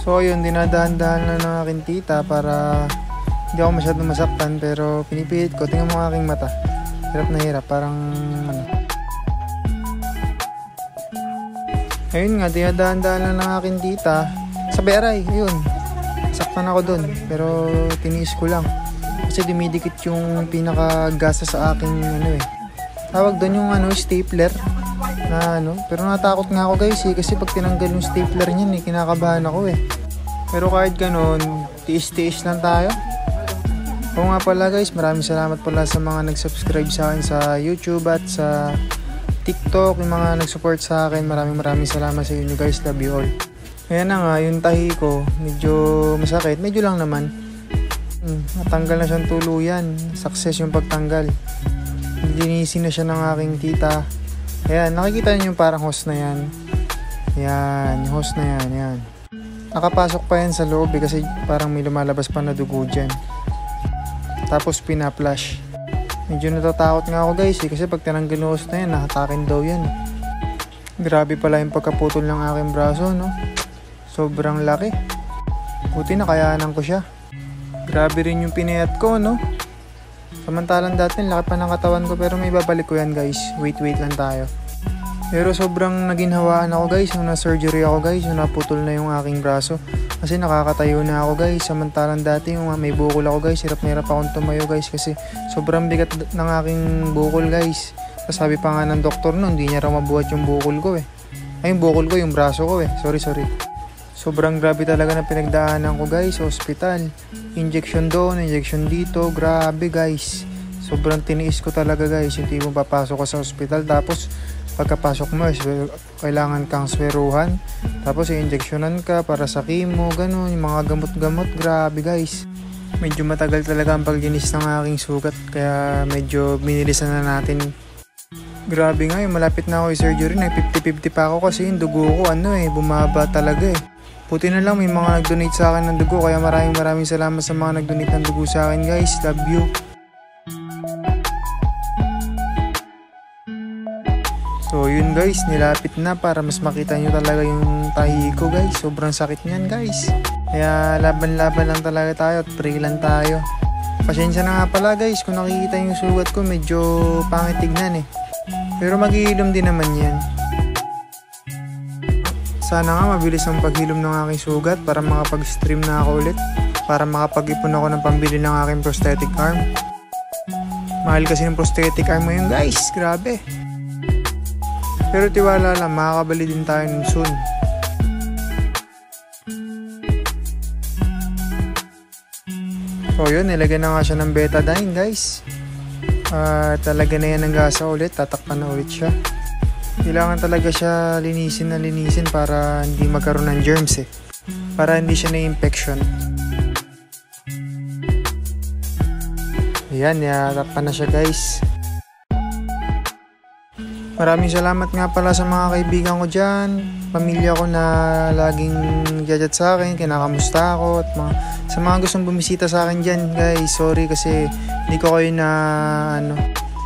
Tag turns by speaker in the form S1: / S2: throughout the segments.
S1: So ayun, dinadahan-dahan na ng aking tita para hindi ako masyadong masaktan, pero pinipilit ko. Tingnan mo ang aking mata, hirap na hirap, parang ano. Ayun nga, dinadahan-dahan na ng aking tita sa beray. Ayun, saktan ako dun, pero tiniis ko lang kasi dumidikit yung pinakagasa sa aking tawag doon yung stapler na pero natakot nga ako guys kasi pag tinanggal yung stapler niyan kinakabahan ako pero kahit ganoon, tiis-tiis lang tayo. Oo nga pala guys, maraming salamat pala sa mga nag-subscribe sa akin sa YouTube at sa TikTok, yung mga nag-support sa akin. Maraming salamat sa inyo guys, love you all. Ayan na nga, yung tahi ko medyo masakit, medyo lang naman. Natanggal na siyang tuluyan, success yung pagtanggal. Linisin na siya ng aking tita. Ayan, nakikita niyo yung parang hose na yan. Ayan, yung hose na yan, yan. Nakapasok pa yan sa loob kasi parang may lumalabas pa na dugo dyan. Tapos pina-flush. Medyo natatakot nga ako guys kasi pag tinanggal yung hose na yan, nakatakin daw yan. Grabe pala yung pagkaputol ng aking braso, no? Sobrang laki. Buti nakayanan ko siya. Grabe rin yung pinayat ko, no? Samantalang dati laki pa ng katawan ko, pero may babalik ko yan guys. Wait lang tayo. Pero sobrang naginhawaan ako guys nung na-surgery ako guys, nung naputol na yung aking braso. Kasi nakakatayo na ako guys. Samantalang dati yung may bukol ako guys, hirap na hirap akong tumayo guys kasi sobrang bigat ng aking bukol guys. Sabi pa nga ng doktor nun, hindi niya raw mabuhat yung bukol ko Ay, yung bukol ko, yung braso ko Sorry. Sobrang grabe talaga na pinagdaanan ko guys sa ospital. Injection doon, injection dito. Grabe guys. Sobrang tiniis ko talaga guys. Yung tipong papasok ko sa ospital. Tapos pagkapasok mo, kailangan kang sweruhan. Tapos i-injectionan ka para sa chemo. Ganun, yung mga gamot-gamot. Grabe guys. Medyo matagal talaga ang paglinis ng aking sugat. Kaya medyo binilisan na natin. Grabe nga, yung malapit na ako i-surgery. Nag 50-50 pa ako kasi yung dugo ko bumaba talaga Puti na lang may mga nag-donate sa akin ng dugo, kaya maraming salamat sa mga nag-donate ng dugo sa akin guys. Love you. So yun guys, nilapit na para mas makita nyo talaga yung tahi ko guys. Sobrang sakit niyan guys. Kaya laban-laban lang talaga tayo at pray lang tayo. Pasensya na nga pala guys kung nakikita yung sugat ko, medyo pangit tignan Pero maghihilom din naman yan. Sana nga mabilis ang paghilom ng aking sugat para makapag-stream na ako ulit. Para makapag-ipon ako ng pambili ng aking prosthetic arm. Mahal kasi ng prosthetic arm ngayon guys, grabe. Pero tiwala lang, makakabali din tayo nun soon. So yun, nilagyan na nga siya ng betadine guys. Talaga na yan ng gasa ulit, tatakpan na ulit siya. Kailangan talaga siya linisin para hindi magkaroon ng germs para hindi siya na-infection. Ayan, tatakpan na siya guys. Maraming salamat nga pala sa mga kaibigan ko dyan, pamilya ko na laging jajat sa akin, kinakamusta ako, at sa mga gustong bumisita sa akin dyan guys. Sorry kasi hindi ko kayo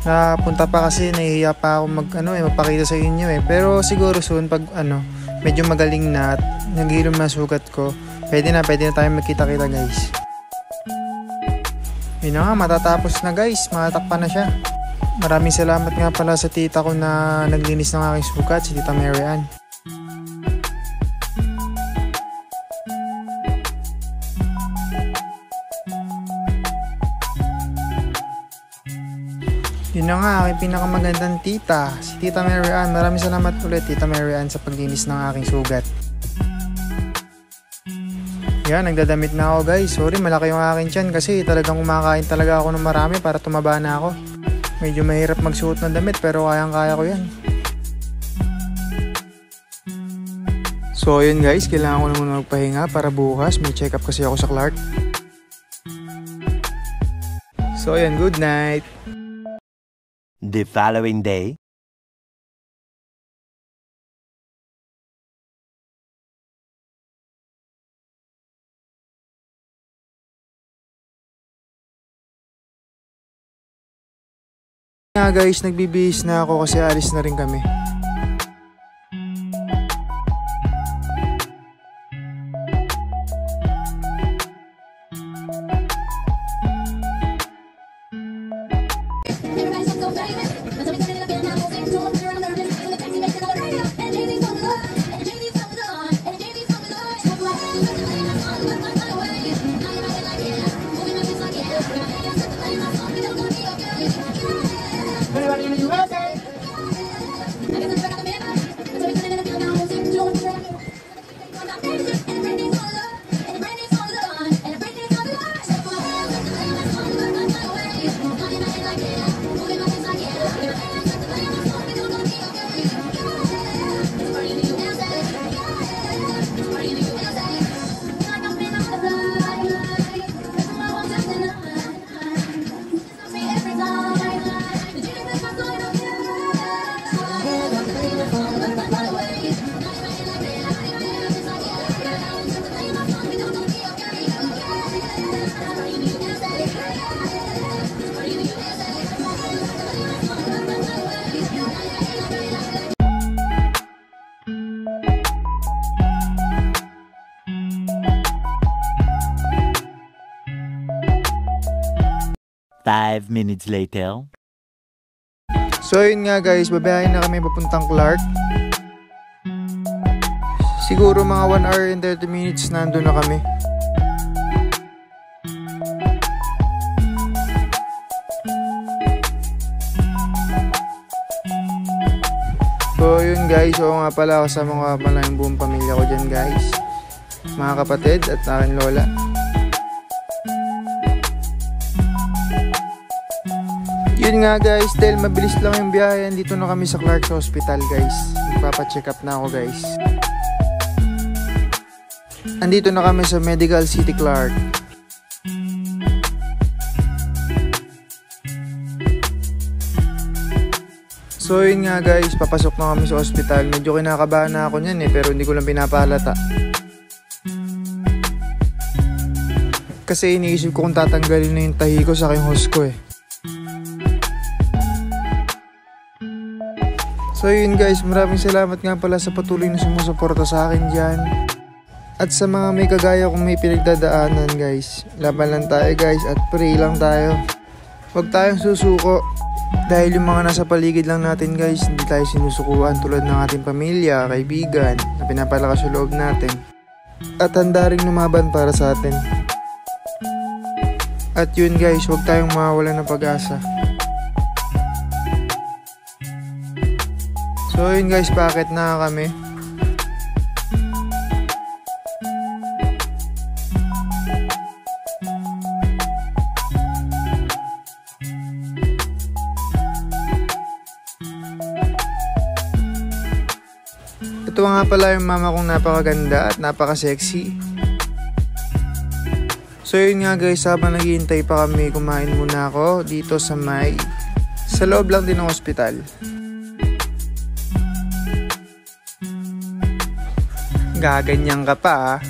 S1: napunta pa kasi nahihiya pa ako magpakita sa inyo Pero siguro soon pag medyo magaling na at naghilom na sugat ko, pwede na tayo magkita-kita guys. Yun na nga, matatapos na guys, matatakpan na siya. Maraming salamat nga pala sa tita ko na naglinis ng aking sugat, si Tita Mary Ann. Yun na nga, aking pinakamagandang tita, si Tita Mary Ann. Maraming salamat ulit Tita Mary Ann sa paglinis ng aking sugat. Yan, nagdadamit na ako guys. Sorry, malaki yung aking tiyan kasi talagang kumakain talaga ako ng marami para tumaba na ako. Medyo mahirap magsuot ng damit pero kayang-kaya ko yan. So yun guys, kailangan ko na muna magpahinga para bukas may check up kasi ako sa Clark. So yun, good night.
S2: The following day.
S1: Nga guys, nagbibihis na ako kasi alis na rin kami.
S2: 5 minutes later.
S1: So yun nga guys, babayahin na kami papuntang Clark. Siguro mga 1 hour and 30 minutes nandun na kami. So yun guys, oo nga pala, kasama ko pala yung buong pamilya ko dyan guys. Mga kapatid at aking lola. Yun nga guys, dahil mabilis lang yung biyahe, dito na kami sa Clark Hospital guys. Magpapacheck up na ako guys. Andito na kami sa Medical City Clark. So yun nga guys, papasok na kami sa hospital. Medyo kinakabahan na ako niyan pero hindi ko lang pinapahalata. Kasi iniisip ko kung tatanggalin na yung tahi ko sa aking hose ko So yun guys, maraming salamat nga pala sa patuloy na sumusuporta sa akin dyan. At sa mga may kagaya kung may pinagdadaanan guys, laban lang tayo guys at pray lang tayo. Huwag tayong susuko. Dahil yung mga nasa paligid lang natin guys, hindi tayo sinusukuan tulad ng ating pamilya, kaibigan na pinapalakas sa loob natin. At handa rin lumaban para sa atin. At yun guys, huwag tayong mawalan ng pag-asa. So yun guys, paakit na kami. Ito nga pala yung mama kong napakaganda at napaka-sexy. So yun nga guys, habang naghihintay pa kami, kumain muna ako dito sa sa loob lang din ng ospital. Gaganyan ka pa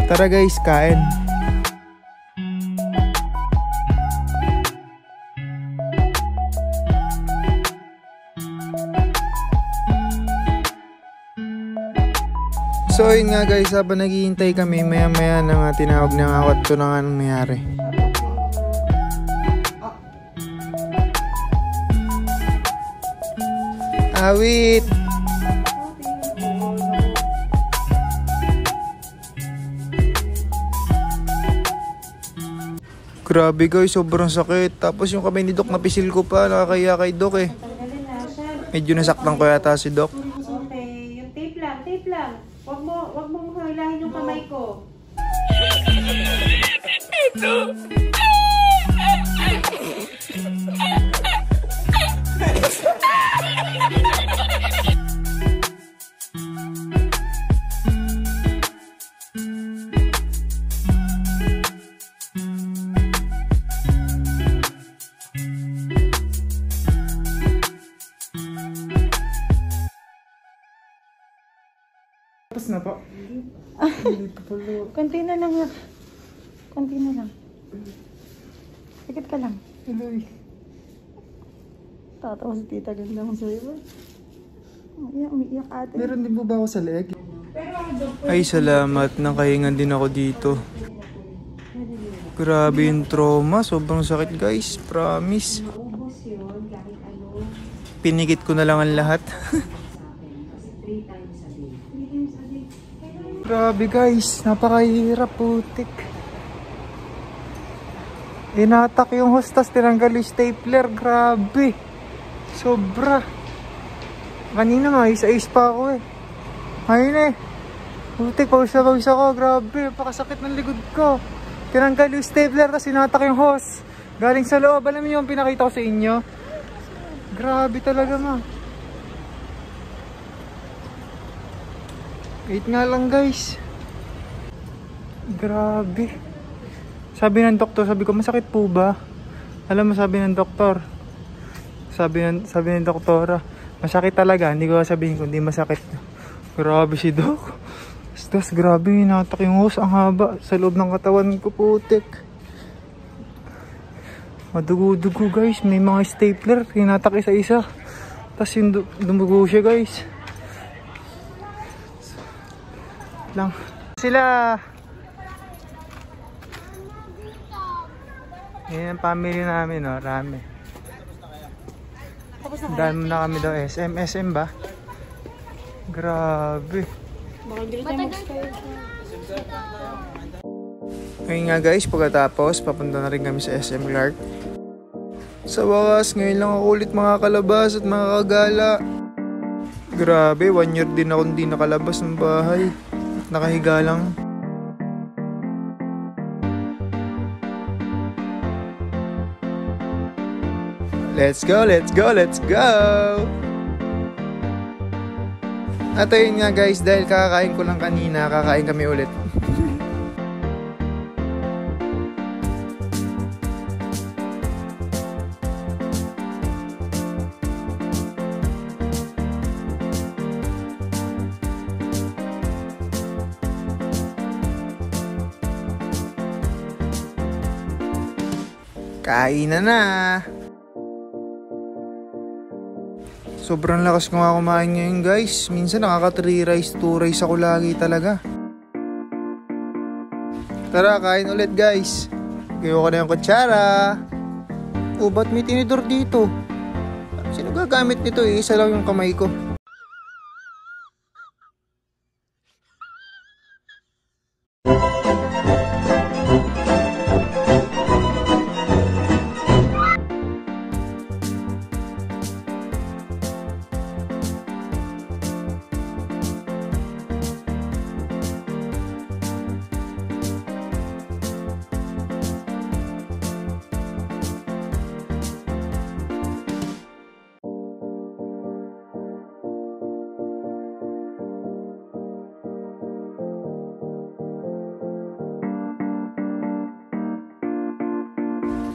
S1: Tara guys, kain. So yun nga guys, habang naghihintay kami, maya maya na nga tinawag na nga ako at ito na nga nangyari. Awit! Grabe guys, sobrang sakit. Tapos yung kamay ni Doc napisil ko pa, nakakaya kay Doc Medyo nasaktan ko yata si Doc.
S3: Okay, yung tape lang. Wag mo hilahin yung kamay ko.
S1: Tapos na po.
S3: Konti na lang. Sakit ka lang. Tatawa si tita, ganda mo sa'yo. Umiiyak ate.
S1: Meron din po ba ako sa leeg? Ay, salamat. Nakahingan din ako dito. Grabe yung trauma. Sobrang sakit guys. Promise. Pinikit ko na lang ang lahat. Grabe guys, napakahirap, putik. Inatak yung hostas, tinanggal yung stapler, grabe. Sobra. Kanina nga, isa-is pa ako Ayun putik, pawis ako, grabe. Napakasakit ng likod ko. Tinanggal yung stapler, tapos inatak yung hose. Galing sa loob, alam niyo yung pinakita ko sa inyo? Grabe talaga Wait nga lang guys. Grabe. Sabi ng doktor, sabi ko, masakit po ba? Alam mo, sabi ng doktor. Sabi ng doktora, masakit talaga. Hindi ko sabihin kung hindi masakit. Grabe si Doc. Tapos grabe, hinatak yung hose. Ang haba sa loob ng katawan ko, putik. Madugo-dugo guys. May mga stapler. Hinatak isa-isa. Tapos yung dumugo siya guys. Lang Sila. Yan ang family namin, no? Rami. Dahil na kami daw SM. SM ba? Grabe. Ngayon nga guys, pagkatapos, papunta na rin kami sa SM Clark. Sa wakas, ngayon lang ako ulit mga kalabas at mga kagala. Grabe, 1 year din ako hindi nakalabas ng bahay. Nakahiga lang. Let's go, let's go, let's go! At ayun nga guys, dahil kakakain ko lang kanina, kakain kami ulit. Kainan na! Sobrang lakas ko nga kumain ngayon guys. Minsan nakaka 3 rice, 2 rice ako lagi talaga. Tara, kain ulit guys. Gawa ko na yung kutsara. Oh, ba't may tinidor dito? Sino gagamit nito eh? Isa lang yung kamay ko.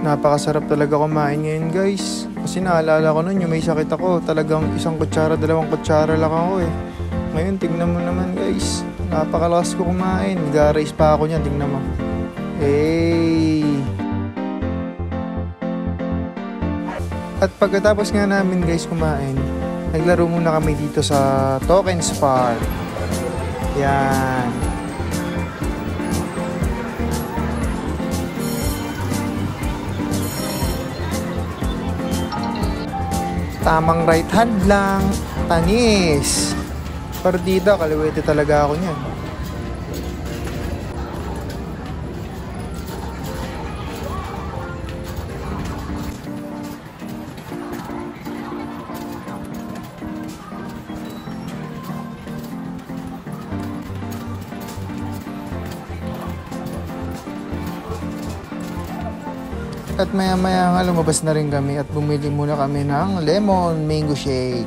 S1: Napakasarap talaga kumain ngayon guys. Kasi naalala ko nun yung may sakit ako. Talagang 1 kutsara, 2 kutsara lang ako eh. Ngayon tingnan mo naman guys. Napakalakas ko kumain. Nag-race pa ako niyan, tingnan mo. Hey! At pagkatapos nga namin guys kumain, naglaro muna kami dito sa Tokens Park. Yan. Tamang right hand lang. Tanis. Partida, kaliwete talaga ako niyan. At maya maya nga lumabas na rin kami at bumili muna kami ng lemon mango shake.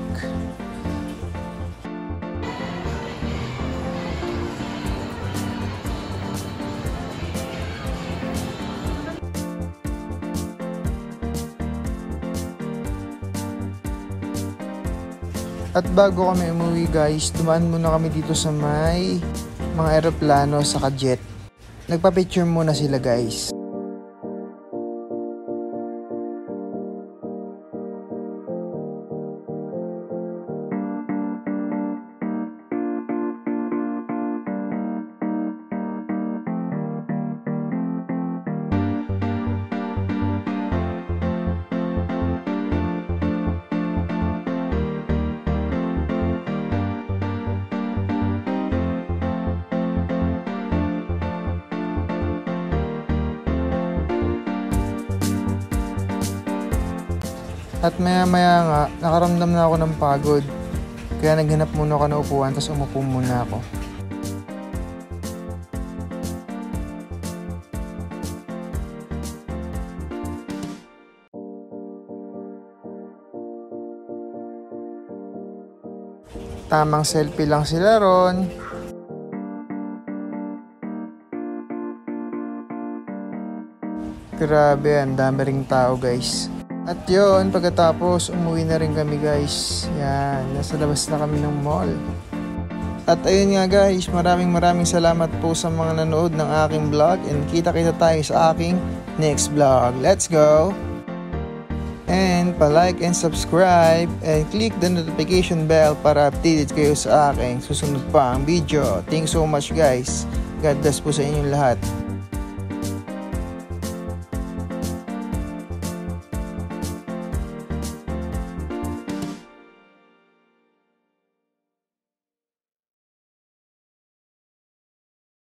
S1: At bago kami umuwi guys, dumaan muna kami dito sa may mga aeroplano sa jet. Nagpa-picture muna sila guys. At maya maya nga, nakaramdam na ako ng pagod. Kaya naghanap muna ako ng upuan, tapos umupo muna ako. Tamang selfie lang sila ron. Grabe, ang dami ring tao guys. At yun, pagkatapos umuwi na rin kami guys. Yan, nasa labas na kami ng mall. At ayun nga guys, maraming salamat po sa mga nanood ng aking vlog. And kita-kita tayo sa aking next vlog. Let's go! And pa-like and subscribe and click the notification bell para updated kayo sa aking susunod pa ang video. Thanks so much guys. God bless po sa inyong lahat.